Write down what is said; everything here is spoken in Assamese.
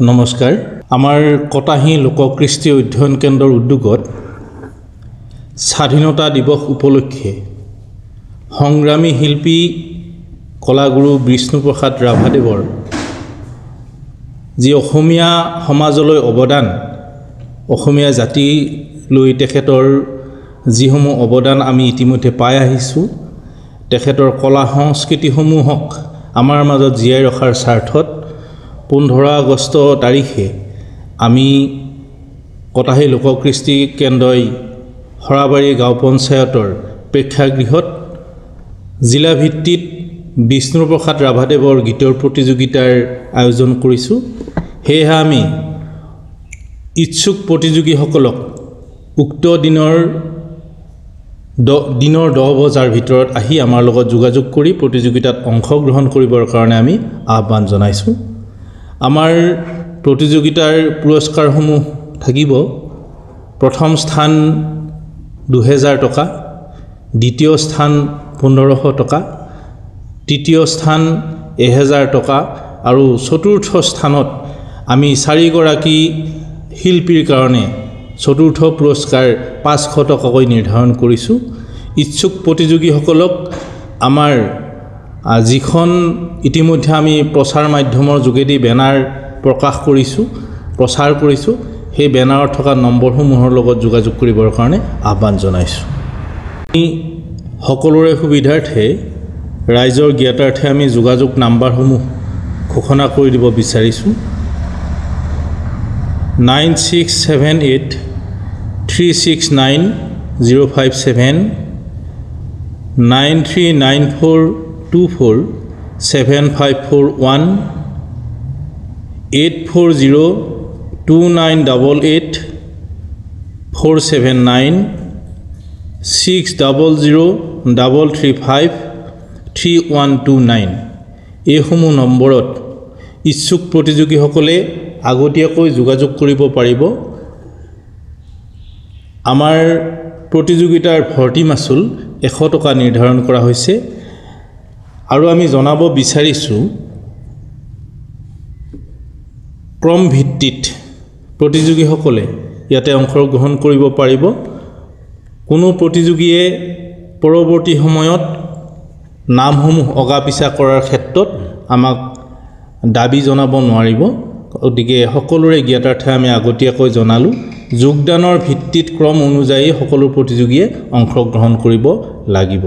নমস্কাৰ আমাৰ কটাহী লোককৃষ্টি অধ্যয়ন কেন্দ্ৰৰ উদ্যোগত স্বাধীনতা দিৱস উপলক্ষে সংগ্ৰামী শিল্পী কলাগুৰু বিষ্ণুপ্ৰসাদ ৰাভাদেৱৰ যি অসমীয়া সমাজলৈ অৱদান অসমীয়া জাতিলৈ তেখেতৰ যিসমূহ অৱদান আমি ইতিমধ্যে পাই আহিছোঁ তেখেতৰ কলা সংস্কৃতিসমূহক আমাৰ মাজত জীয়াই ৰখাৰ স্বাৰ্থত 15 আগষ্ট তাৰিখে আমি কটাহী লোককৃষ্টি কেন্দ্ৰই হৰাবাৰী গাঁও পঞ্চায়তৰ প্ৰেক্ষাগৃহত জিলা ভিত্তিত বিষ্ণুপ্ৰসাদ ৰাভাদেৱৰ গীতৰ প্ৰতিযোগিতাৰ আয়োজন কৰিছোঁ। সেয়েহে আমি ইচ্ছুক প্ৰতিযোগীসকলক উক্ত দিনৰ 10 বজাৰ ভিতৰত আহি আমাৰ লগত যোগাযোগ কৰি প্ৰতিযোগিতাত অংশগ্ৰহণ কৰিবৰ কাৰণে আমি আহ্বান জনাইছোঁ। আমাৰ প্ৰতিযোগিতাৰ পুৰস্কাৰসমূহ থাকিব প্ৰথম স্থান 2000 টকা, দ্বিতীয় স্থান 1500 টকা, তৃতীয় স্থান 1000 টকা আৰু চতুৰ্থ স্থানত আমি 4 গৰাকী শিল্পীৰ কাৰণে চতুৰ্থ পুৰস্কাৰ 500 টকাকৈ নিৰ্ধাৰণ কৰিছোঁ। ইচ্ছুক প্ৰতিযোগীসকলক আমাৰ যিখন ইতিমধ্যে আমি প্ৰচাৰ মাধ্যমৰ যোগেদি বেনাৰ প্ৰচাৰ কৰিছোঁ সেই বেনাৰত থকা নম্বৰসমূহৰ লগত যোগাযোগ কৰিবৰ কাৰণে আহ্বান জনাইছোঁ। সকলোৰে সুবিধাৰ্থে ৰাইজৰ জ্ঞাতাৰ্থে আমি যোগাযোগ নাম্বাৰসমূহ ঘোষণা কৰি দিব বিচাৰিছোঁ। 9678 369 057 939424 7541 840 2988 479 600 335 3129 এইসমূহ নম্বৰত ইচ্ছুক প্ৰতিযোগীসকলে আগতীয়াকৈ যোগাযোগ কৰিব পাৰিব। আমাৰ প্ৰতিযোগিতাৰ ভৰ্তি মাচুল 100 টকা নিৰ্ধাৰণ কৰা হৈছে আৰু আমি জনাব বিচাৰিছোঁ ক্ৰম ভিত্তিত প্ৰতিযোগীসকলে ইয়াতে অংশগ্ৰহণ কৰিব পাৰিব। কোনো প্ৰতিযোগীয়ে পৰৱৰ্তী সময়ত নামসমূহ অগাপিছা কৰাৰ ক্ষেত্ৰত আমাক দাবী জনাব নোৱাৰিব। গতিকে সকলোৰে জ্ঞাতাৰ্থে আমি আগতীয়াকৈ জনালোঁ যোগদানৰ ভিত্তিত ক্ৰম অনুযায়ী সকলো প্ৰতিযোগীয়ে অংশগ্ৰহণ কৰিব লাগিব।